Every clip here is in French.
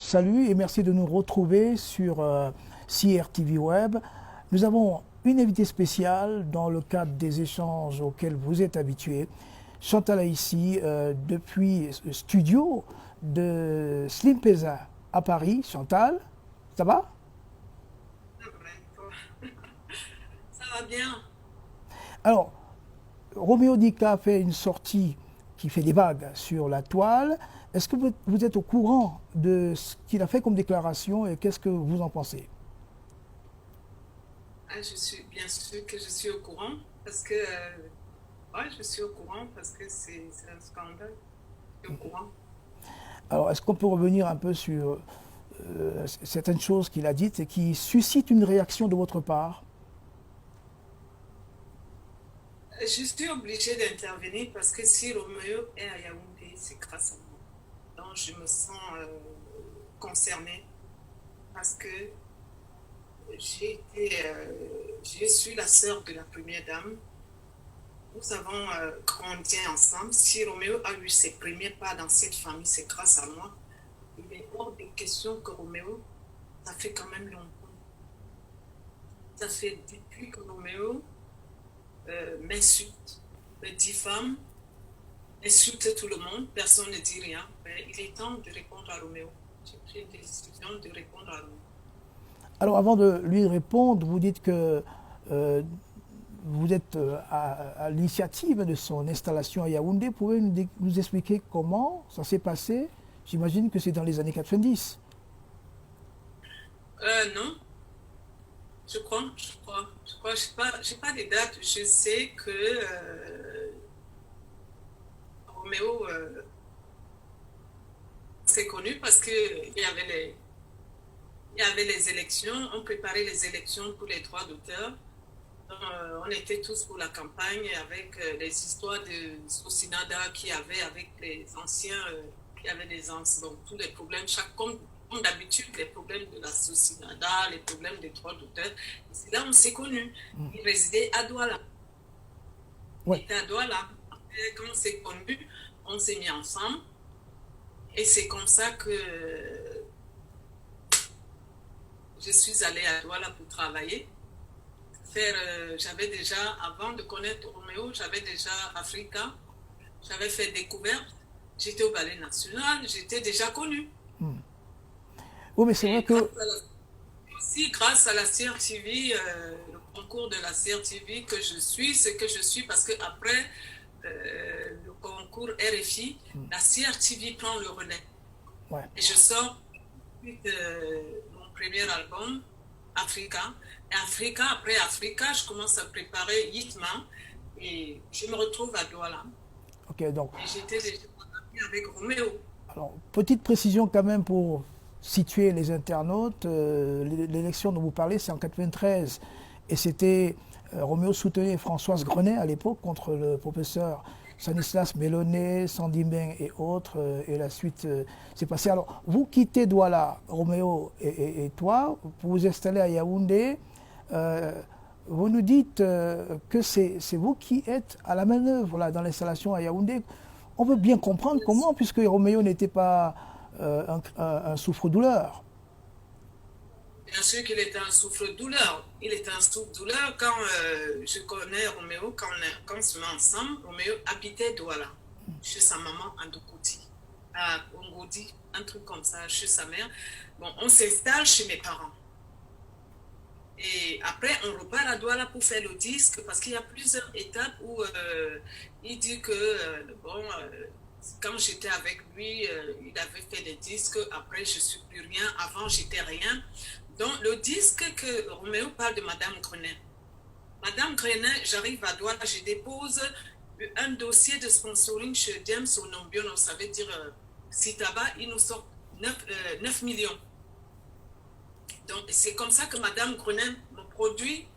Salut et merci de nous retrouver sur CRTV Web. Nous avons une invitée spéciale dans le cadre des échanges auxquels vous êtes habitués. Chantal ici depuis le studio de Slim Pesa à Paris. Chantal, ça va? Ça va bien. Alors, Roméo Dica fait une sortie qui fait des vagues sur la toile. Est-ce que vous êtes au courant de ce qu'il a fait comme déclaration et qu'est-ce que vous en pensez? Je suis bien sûr que je suis au courant parce que ouais, je suis au courant parce que c'est un scandale. Je suis au courant. Alors, est-ce qu'on peut revenir un peu sur certaines choses qu'il a dites et qui suscitent une réaction de votre part? Je suis obligée d'intervenir parce que si Roméo est à Yaoundé, c'est grâce à moi. Donc je me sens concernée parce que je suis la sœur de la première dame. Nous avons grandi ensemble. Si Roméo a eu ses premiers pas dans cette famille, c'est grâce à moi. Il est hors de question que Roméo, ça fait quand même longtemps. Ça fait depuis que Roméo m'insulte, me diffame, insulte tout le monde, personne ne dit rien. Mais il est temps de répondre à Roméo. J'ai pris une décision de répondre à Roméo. Alors, avant de lui répondre, vous dites que vous êtes à l'initiative de son installation à Yaoundé. Pouvez-vous nous expliquer comment ça s'est passé? J'imagine que c'est dans les années 90. Non, je pas les dates. Je sais que Roméo s'est connu parce qu'il il y avait les élections, on préparait les élections pour les droits d'auteur. On était tous pour la campagne avec les histoires de Sosinada qu'il y avait avec les anciens, il y avait les anciens, donc tous les problèmes, comme d'habitude, les problèmes de la Sosinada, les problèmes des droits d'auteur. C'est là où on s'est connus. Il résidait à Douala. Il Ouais. était à Douala. Après, quand on s'est connus, on s'est mis ensemble. Et c'est comme ça que je suis allée à Douala pour travailler. J'avais déjà, avant de connaître Roméo, j'avais déjà Africa, j'avais fait découverte, j'étais au Ballet National, j'étais déjà connue. Oui, mais c'est vrai Et que aussi grâce à la CRTV, le concours de la CRTV que je suis, ce que je suis, parce qu'après le concours RFI, la CRTV prend le relais. ouais. Et je sors mon premier album, Africa. Et Africa, après Africa, je commence à préparer Yitma et je me retrouve à Douala. Ok, donc, Et j'étais déjà avec Roméo. alors, petite précision quand même pour situer les internautes. L'élection dont vous parlez, c'est en 93. Et c'était Roméo soutenait Françoise Grenet à l'époque contre le professeur Stanislas Melonnet, Sandy Meng et autres. Et la suite s'est passée. Alors, vous quittez Douala, Roméo et toi, pour vous installer à Yaoundé. Euh, vous nous dites que c'est vous qui êtes à la manœuvre là, dans l'installation à Yaoundé. On veut bien comprendre comment, puisque Roméo n'était pas un souffre-douleur. Bien sûr qu'il était un souffre-douleur. Il était un souffre-douleur quand je connais Roméo, quand on se met ensemble. Roméo habitait Douala, chez sa maman à Dokoti, à Ongodi, un truc comme ça, chez sa mère. Bon, on s'installe chez mes parents. Et après, on repart à Douala pour faire le disque parce qu'il y a plusieurs étapes où il dit que, quand j'étais avec lui, il avait fait des disques. Après, je ne suis plus rien. Avant, j'étais rien. Donc, le disque que Roméo parle de Madame Grenet. Madame Grenet, j'arrive à Douala, je dépose un dossier de sponsoring chez James Onombiono, ça veut dire Citaba, il nous sort 9 millions. Donc, c'est comme ça que Madame Grenet me produit.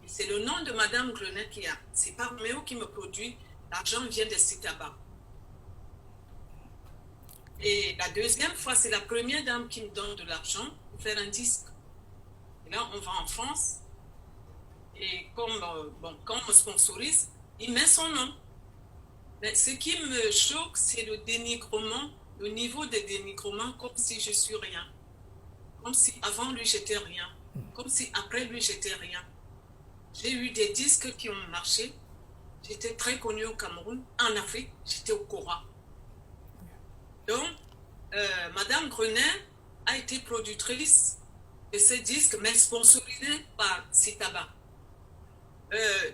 C'est le nom de Madame Grenet qui a. C'est pas Roméo qui me produit. L'argent vient de Citaba. Et la deuxième fois, c'est la première dame qui me donne de l'argent pour faire un disque. Et là, on va en France. Et quand on me sponsorise, il met son nom. Mais ce qui me choque, c'est le dénigrement le niveau de dénigrement comme si je suis rien. Comme si avant lui, j'étais rien. Comme si après lui, j'étais rien. J'ai eu des disques qui ont marché. J'étais très connue au Cameroun. En Afrique, j'étais au Kora. Donc, Madame Grenet a été productrice de ces disques, mais sponsorisée par Citaba.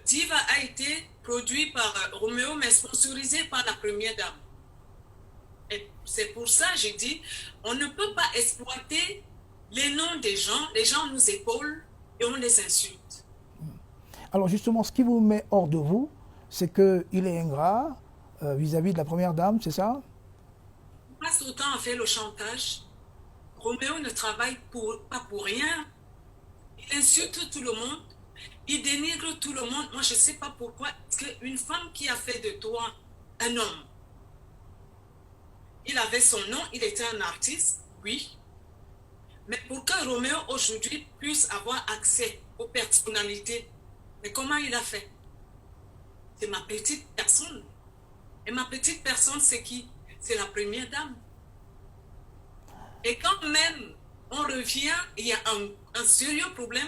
Diva a été produit par Roméo, mais sponsorisé par la première dame. Et c'est pour ça que j'ai dit, on ne peut pas exploiter les noms des gens nous épaulent et on les insulte. Alors justement, ce qui vous met hors de vous, c'est qu'il est ingrat vis-à-vis de la première dame, c'est ça? Il passe autant à faire le chantage. Roméo ne travaille pas pour rien. Il insulte tout le monde. Il dénigre tout le monde. Moi, je ne sais pas pourquoi. Est-ce qu'une femme qui a fait de toi un homme, il avait son nom, il était un artiste, oui. Mais pour que Roméo aujourd'hui puisse avoir accès aux personnalités, mais comment il a fait? C'est ma petite personne. Et ma petite personne, c'est qui? C'est la première dame. Et quand même, on revient, il y a un sérieux problème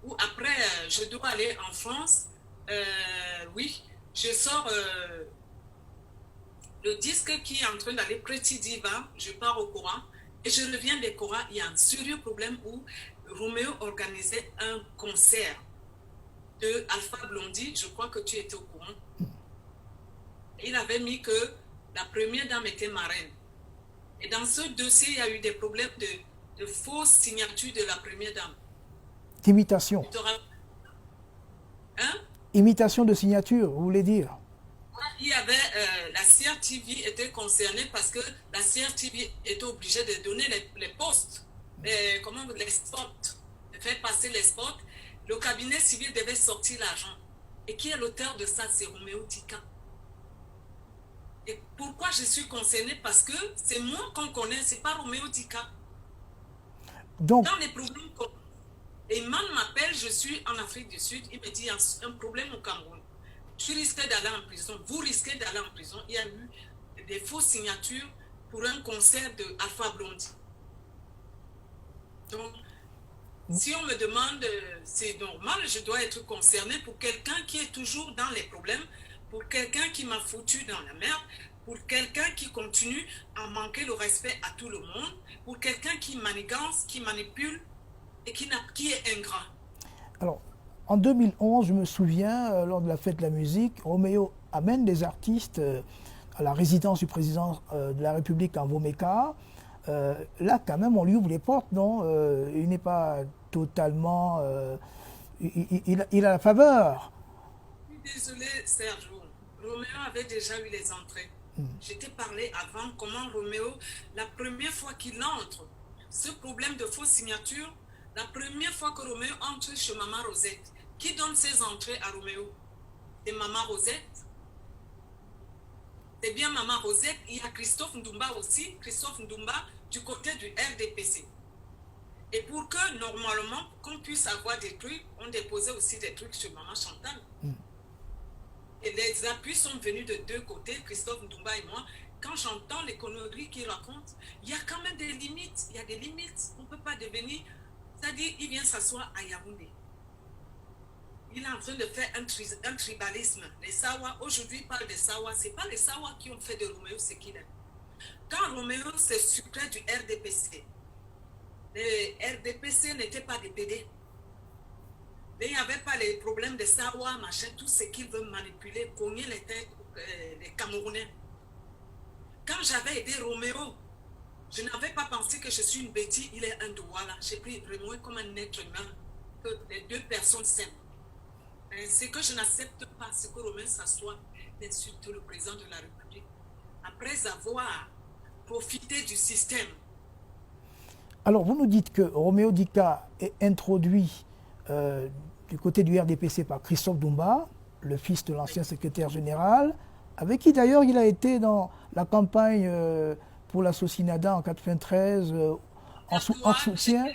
où après, je dois aller en France. Oui, je sors le disque qui est en train d'aller Pretty Diva, je pars au Kora. Et je reviens des Kora, il y a un sérieux problème où Roméo organisait un concert de Alpha Blondy, je crois que tu étais au courant. Il avait mis que la première dame était marraine. Et dans ce dossier, il y a eu des problèmes de fausses signatures de la première dame. D'imitation. Hein? Imitation de signature, vous voulez dire? Il y avait, la CRTV était concernée parce que la CRTV était obligée de donner les postes, les spots, de faire passer les spots. Le cabinet civil devait sortir l'argent. Et qui est l'auteur de ça? C'est Roméo Dika. Et pourquoi je suis concernée? Parce que c'est moi qu'on connaît, c'est pas Roméo Dika. Donc, dans les problèmes, Eman m'appelle, je suis en Afrique du Sud, il me dit il y a un problème au Cameroun. Je risque d'aller en prison, vous risquez d'aller en prison. Il y a eu des fausses signatures pour un concert de Alpha Blondy. Donc, si on me demande, c'est normal, je dois être concernée pour quelqu'un qui est toujours dans les problèmes, pour quelqu'un qui m'a foutu dans la merde, pour quelqu'un qui continue à manquer le respect à tout le monde, pour quelqu'un qui manigance, qui manipule et qui est ingrat. Alors, en 2011, je me souviens, lors de la fête de la musique, Roméo amène des artistes à la résidence du président de la République en Vomeka. Là, quand même, on lui ouvre les portes, non? Il n'est pas totalement... il a la faveur. Désolé, Serge. Roméo avait déjà eu les entrées. Je t'ai parlé avant comment Roméo, la première fois qu'il entre, ce problème de fausse signature, la première fois que Roméo entre chez Maman Rosette, qui donne ses entrées à Roméo? C'est Maman Rosette. C'est bien Maman Rosette. Il y a Christophe Ndumba aussi, Christophe Ndumba du côté du RDPC. Et pour que, normalement, qu'on puisse avoir des trucs, on déposait aussi des trucs chez Maman Chantal. Et les appuis sont venus de deux côtés, Christophe Ndumba et moi. Quand j'entends les conneries qu'il raconte, il y a quand même des limites. Il y a des limites. On ne peut pas devenir... C'est-à-dire, il vient s'asseoir à Yaoundé. Il est en train de faire un tribalisme. Les Sawa, aujourd'hui, il parle des Sawa. Ce n'est pas les Sawa qui ont fait de Roméo ce qu'il est. Quand Roméo s'est sucré du RDPC, les RDPC n'étaient pas des PD. Mais il n'y avait pas les problèmes de Sawa, machin, tout ce qu'ils veulent manipuler, cogner les têtes des Camerounais. Quand j'avais aidé Roméo, je n'avais pas pensé que je suis une bêtise, il est un douala. J'ai pris Roméo comme un être humain, que les deux personnes s'aiment. C'est que je n'accepte pas ce que Roméo s'assoit d'insulter le président de la République. Après avoir profité du système. Alors, vous nous dites que Roméo Dika est introduit du côté du RDPC par Christophe Ndumba, le fils de l'ancien secrétaire général, avec qui d'ailleurs il a été dans la campagne pour la Socinada en 93 en soutien.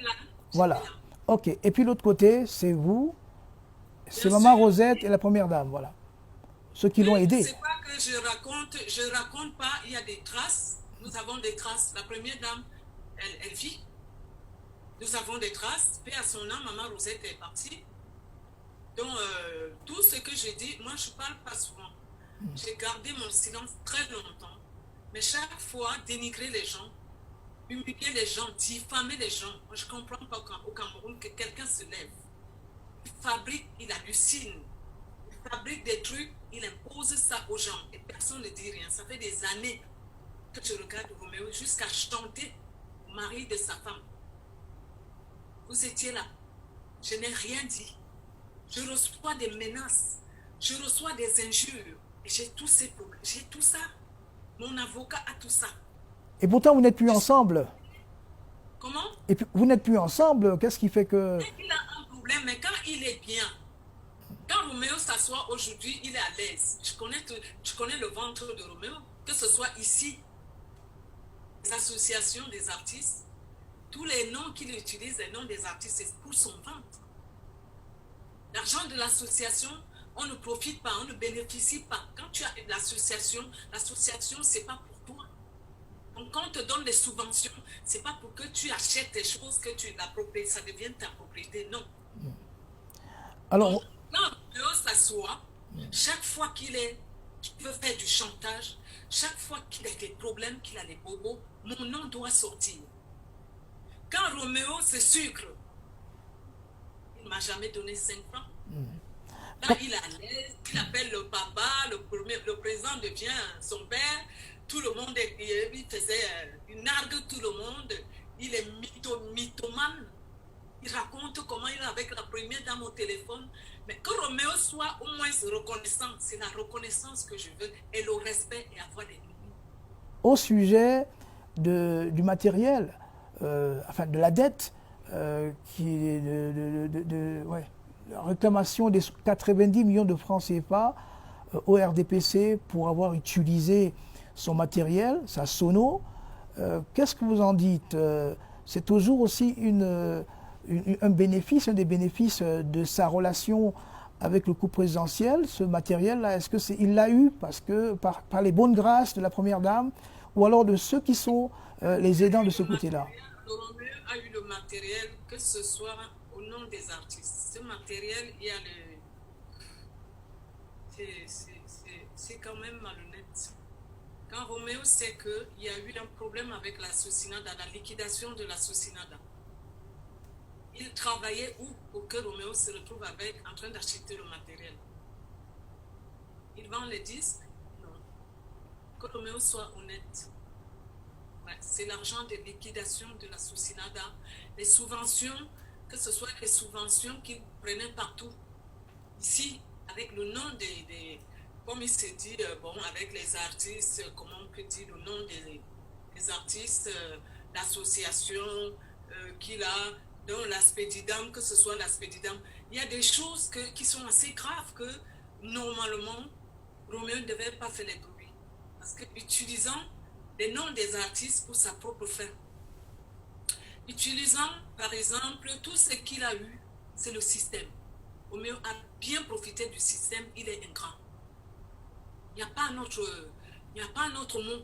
Voilà. Ok. Et puis l'autre côté, c'est vous, c'est Maman Rosette et la première dame, voilà. Ceux qui l'ont aidé. C'est pas que je raconte pas, il y a des traces. Nous avons des traces. La première dame, elle vit. Nous avons des traces. Paix à son âme, maman Rosette est partie. Donc, tout ce que je dis, moi, je ne parle pas souvent. J'ai gardé mon silence très longtemps. Mais chaque fois, dénigrer les gens, humilier les gens, diffamer les gens. Moi, je ne comprends pas au Cameroun que quelqu'un se lève. Il fabrique, il hallucine. Il fabrique des trucs, il impose ça aux gens. Et personne ne dit rien. Ça fait des années que je regarde Roméo jusqu'à chanter au mari de sa femme. Vous étiez là. Je n'ai rien dit. Je reçois des menaces. Je reçois des injures. Et j'ai tous ces problèmes. J'ai tout ça. Mon avocat a tout ça. Et pourtant, vous n'êtes plus ensemble. Comment? Et puis, vous n'êtes plus ensemble. Qu'est-ce qui fait que... Il a un problème, mais quand il est bien, quand Roméo s'assoit aujourd'hui, il est à l'aise. Je connais le ventre de Roméo. Que ce soit ici, les associations des artistes, tous les noms qu'il utilise, les noms des artistes, c'est pour son ventre. L'argent de l'association, on ne profite pas, on ne bénéficie pas. Quand tu as l'association, c'est pas pour toi. Donc, quand on te donne des subventions, c'est pas pour que tu achètes des choses, que tu l'appropries, ça devient ta propriété, non. Alors, donc, quand Roméo s'assoit, chaque fois qu'il veut faire du chantage, chaque fois qu'il a des problèmes, qu'il a des bobos, mon nom doit sortir. Quand Roméo se sucre, il ne m'a jamais donné 5 francs. Là, il est à l'aise, il appelle le papa, le président devient son père, tout le monde, il nargue tout le monde, il est mythomane. Il raconte comment il est avec la première dame au téléphone. Mais que Roméo soit au moins reconnaissant, c'est la reconnaissance que je veux, et le respect et avoir des limites. Au sujet du matériel, enfin de la dette, qui est la réclamation des 90 millions de francs CFA au RDPC pour avoir utilisé son matériel, sa sono. Qu'est-ce que vous en dites? C'est toujours aussi un bénéfice, un des bénéfices de sa relation avec le couple présidentiel, ce matériel-là. Est-ce qu'il l'a eu par les bonnes grâces de la Première Dame, ou alors de ceux qui sont les aidants de ce côté-là? Roméo a eu le matériel, que ce soit au nom des artistes. Ce matériel, il y a c'est quand même malhonnête. Quand Roméo sait qu'il y a eu un problème avec la Socinada, la liquidation de la Socinada, il travaillait où pour que Roméo se retrouve en train d'acheter le matériel? Il vend les disques? Non. Que Roméo soit honnête. Ouais, c'est l'argent de liquidation de la Socinada. Les subventions, que ce soit les subventions qu'il prenait partout. Ici, avec le nom des comme il s'est dit, avec les artistes, comment on peut dire le nom des artistes, l'association qu'il a, dans l'Aspédidam, que ce soit l'Aspédidam, il y a des choses qui sont assez graves que, normalement, Roméo ne devait pas faire les bruits. Parce que utilisant les noms des artistes pour sa propre fin, utilisant, par exemple, tout ce qu'il a eu, c'est le système. Roméo a bien profité du système, il est ingrat. Il n'y a pas un autre mot.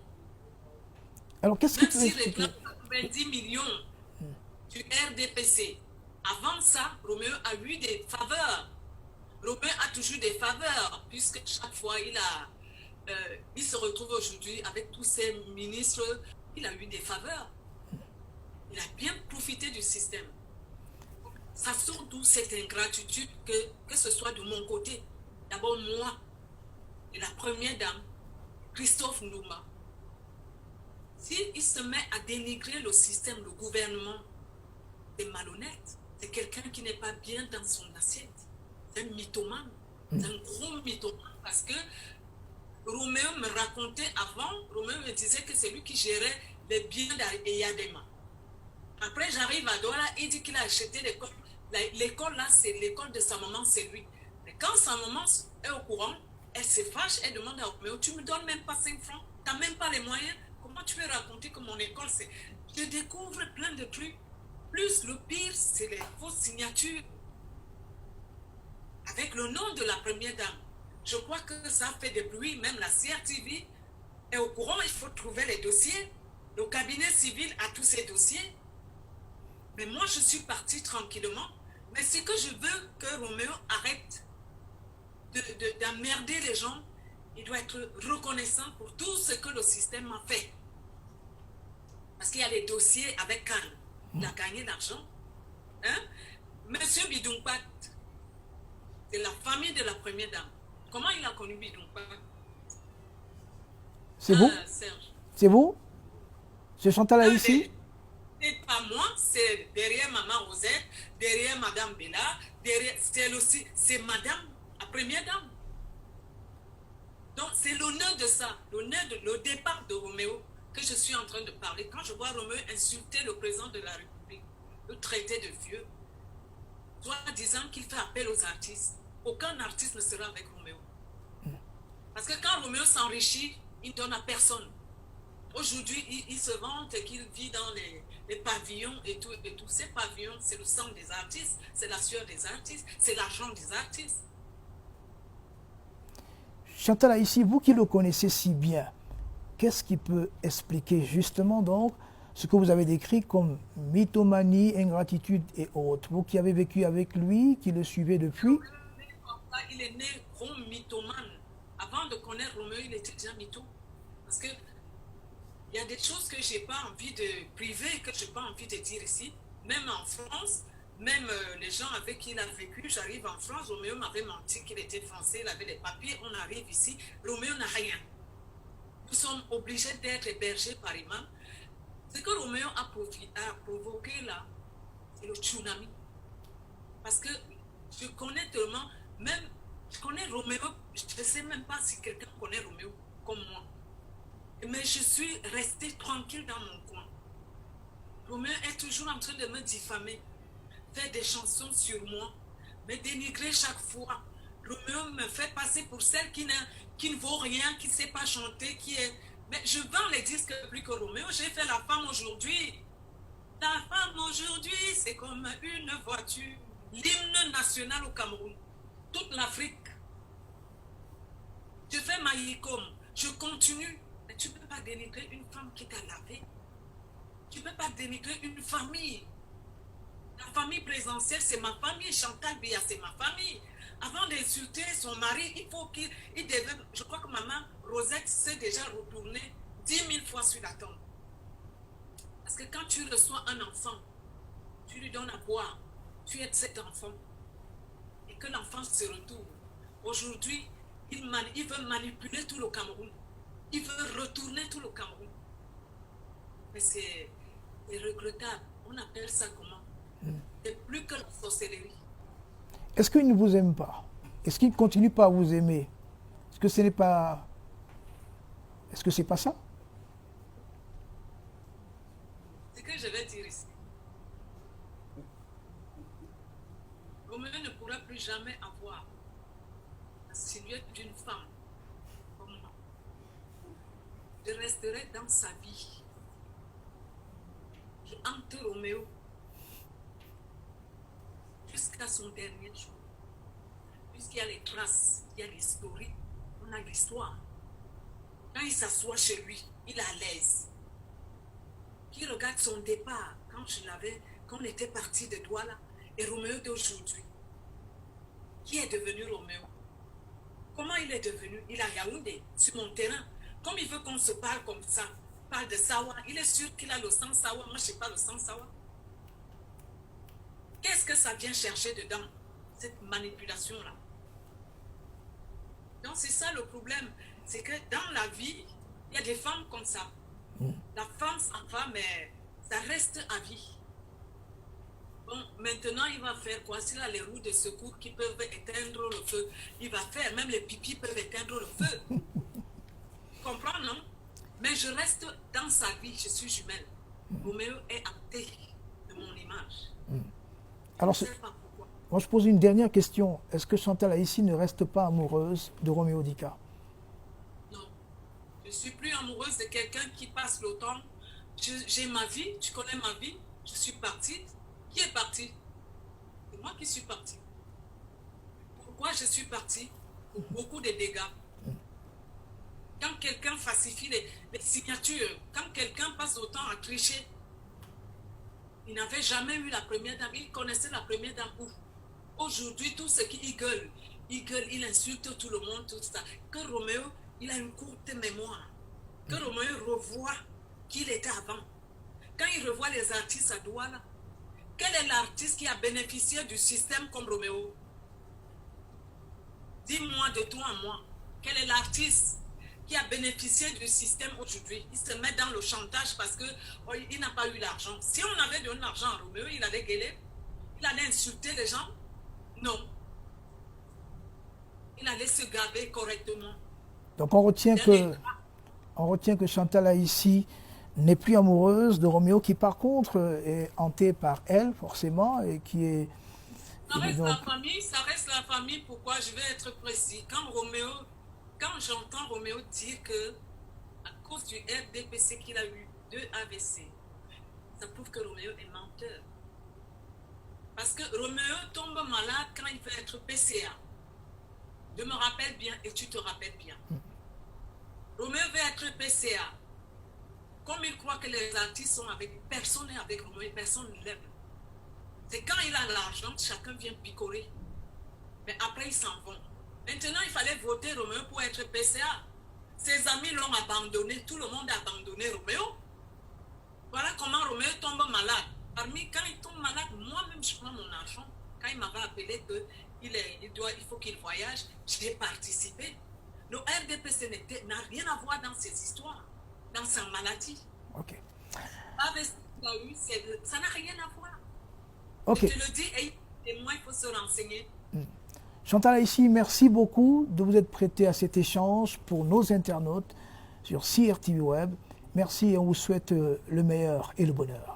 Alors, qu'est-ce Même s'il réclame 90 millions du RDPC, avant ça, Roméo a eu des faveurs. Roméo a toujours des faveurs, puisque chaque fois il se retrouve aujourd'hui avec tous ses ministres, il a eu des faveurs. Il a bien profité du système. Ça sort d'où cette ingratitude que ce soit de mon côté. D'abord moi, et la première dame, Christophe Ndouma. S'il se met à dénigrer le système, le gouvernement, c'est malhonnête. C'est quelqu'un qui n'est pas bien dans son assiette. C'est un mythomane. C'est un gros mythomane. Parce que Roméo me racontait avant, Roméo me disait que c'est lui qui gérait les biens d'Eyadema. Après, j'arrive à Douala, il dit qu'il a acheté l'école. L'école là, c'est l'école de sa maman, c'est lui. Mais quand sa maman est au courant, elle se fâche, elle demande à Roméo, tu me donnes même pas 5 francs, tu n'as même pas les moyens, comment tu peux raconter que mon école c'est... Je découvre plein de trucs. Plus le pire, c'est les fausses signatures. Avec le nom de la première dame. Je crois que ça fait des bruits, même la CRTV est au courant, il faut trouver les dossiers. Le cabinet civil a tous ses dossiers. Mais moi, je suis partie tranquillement. Mais c'est que je veux que Roméo arrête d'emmerder les gens. Il doit être reconnaissant pour tout ce que le système a fait. Parce qu'il y a les dossiers avec Cannes. Il a gagné l'argent. Hein? Monsieur Bidounkpat, c'est la famille de la première dame. Comment il a connu Bidounkpat? C'est vous? Serge. C'est vous? C'est Chantal Haïssi? C'est pas moi, c'est derrière Maman Rosette, derrière Madame Bella, derrière, c'est Madame, la première dame. Donc c'est l'honneur de ça, l'honneur de le départ de Roméo que je suis en train de parler. Quand je vois Roméo insulter le président de la République, le traiter de vieux, soit disant qu'il fait appel aux artistes, aucun artiste ne sera avec Roméo. Parce que quand Roméo s'enrichit, il ne donne à personne. Aujourd'hui, il se vante qu'il vit dans les pavillons et tout. Ces pavillons, c'est le sang des artistes, c'est la sueur des artistes, c'est l'argent des artistes. Chantal Haïssi, vous qui le connaissez si bien, qu'est-ce qui peut expliquer justement donc ce que vous avez décrit comme mythomanie, ingratitude et autres? Vous qui avez vécu avec lui, qui le suivez depuis. Il est né gros mythomane. Avant de connaître Roméo, il était déjà mytho. Parce que il y a des choses que je n'ai pas envie de priver, que je n'ai pas envie de dire ici. Même en France, même les gens avec qui il a vécu, j'arrive en France, Roméo m'avait menti qu'il était français, il avait les papiers, on arrive ici, Roméo n'a rien. Nous sommes obligés d'être hébergés par imam. Ce que Roméo a provoqué là, c'est le tsunami. Parce que je connais tellement, même, je connais Roméo, je ne sais même pas si quelqu'un connaît Roméo comme moi. Mais je suis restée tranquille dans mon coin. Roméo est toujours en train de me diffamer, faire des chansons sur moi, me dénigrer chaque fois. Roméo me fait passer pour celle qui ne vaut rien, qui ne sait pas chanter, qui est... Mais je vends les disques plus que Roméo. J'ai fait la femme aujourd'hui. La femme aujourd'hui, c'est comme une voiture. L'hymne national au Cameroun. Toute l'Afrique. Je fais ma Yikom. Je continue. Mais tu ne peux pas dénigrer une femme qui t'a lavé. Tu ne peux pas dénigrer une famille. La famille présidentielle, c'est ma famille. Chantal Biya, c'est ma famille. Avant d'insulter son mari, il faut qu'il devait... Je crois que maman Rosette s'est déjà retournée 10 000 fois sur la tombe. Parce que quand tu reçois un enfant, tu lui donnes à boire, tu aides cet enfant. Et que l'enfant se retourne. Aujourd'hui, il veut manipuler tout le Cameroun. Il veut retourner tout le Cameroun. Mais c'est regrettable. On appelle ça comment? C'est plus que la sorcellerie. Est-ce qu'il ne vous aime pas? Est-ce qu'il ne continue pas à vous aimer? Est-ce que ce n'est pas... Est-ce que c'est pas ça? Ce que je vais dire ici. Roméo ne pourra plus jamais avoir la silhouette d'une femme comme moi. Je resterai dans sa vie. Je hante Roméo jusqu'à son dernier jour. Puisqu'il y a les traces, il y a l'historique, on a l'histoire. Quand il s'assoit chez lui, il est à l'aise. Qui regarde son départ, quand on était parti de Douala, et Roméo d'aujourd'hui. Qui est devenu Roméo? Comment il est devenu? Il a Yaoundé, sur mon terrain. Comme il veut qu'on se parle comme ça, parle de Sawa, il est sûr qu'il a le sang Sawa, moi je n'ai pas le sang Sawa. Qu'est-ce que ça vient chercher dedans, cette manipulation-là? Donc c'est ça le problème, c'est que dans la vie, il y a des femmes comme ça. La femme s'en va, mais ça reste à vie. Bon, maintenant, il va faire quoi? S'il a les roues de secours qui peuvent éteindre le feu, il va faire, même les pipis peuvent éteindre le feu. Tu comprends, non? Mais je reste dans sa vie, je suis jumelle. Roméo est hanté de mon image. Alors, je ne sais pas pourquoi. Moi, je pose une dernière question. Est-ce que Chantal Haïssi ne reste pas amoureuse de Roméo Dika? Non. Je ne suis plus amoureuse de quelqu'un qui passe le temps. J'ai ma vie, tu connais ma vie. Je suis partie. Qui est parti? C'est moi qui suis partie. Pourquoi je suis partie? Pour beaucoup de dégâts. Quand quelqu'un falsifie les signatures, quand quelqu'un passe autant à tricher, il n'avait jamais eu la première dame, il connaissait la première dame où. Aujourd'hui, tout ce qu'il gueule, il insulte tout le monde, tout ça. Que Roméo, il a une courte mémoire. Que Roméo revoit qui il était avant. Quand il revoit les artistes à Douala, quel est l'artiste qui a bénéficié du système comme Roméo? Dis-moi de toi à moi, quel est l'artiste qui a bénéficié du système aujourd'hui? Il se met dans le chantage parce qu'il n'a pas eu l'argent. Si on avait donné l'argent à Roméo, il allait gueuler, il allait insulter les gens. Non. Il allait se garder correctement. Donc on retient que Chantal Aïssi n'est plus amoureuse de Roméo, qui par contre est hanté par elle, forcément, et qui est... Ça reste donc... ça reste la famille. Pourquoi? Je vais être précis. Quand j'entends Roméo dire que à cause du RDPC qu'il a eu 2 AVC, ça prouve que Roméo est menteur. Parce que Roméo tombe malade quand il veut être PCA. Je me rappelle bien et tu te rappelles bien. Roméo veut être PCA. Comme il croit que les artistes sont avec personne et avec Roméo, personne ne l'aime. C'est quand il a l'argent, chacun vient picorer. Mais après, ils s'en vont. Maintenant, il fallait voter Roméo pour être PCA. Ses amis l'ont abandonné. Tout le monde a abandonné Roméo. Voilà comment Roméo tombe malade. Quand il tombe malade, moi-même, je prends mon argent. Quand il m'avait appelé qu'il faut qu'il voyage, j'ai participé. Le RDPC n'a rien à voir dans ces histoires, dans sa maladie. Ok. Avec ce qu'il a eu, ça n'a rien à voir. Ok. Je te le dis, et moi, il faut se renseigner. Chantal Aïssi, merci beaucoup de vous être prêté à cet échange pour nos internautes sur CRTV Web. Merci et on vous souhaite le meilleur et le bonheur.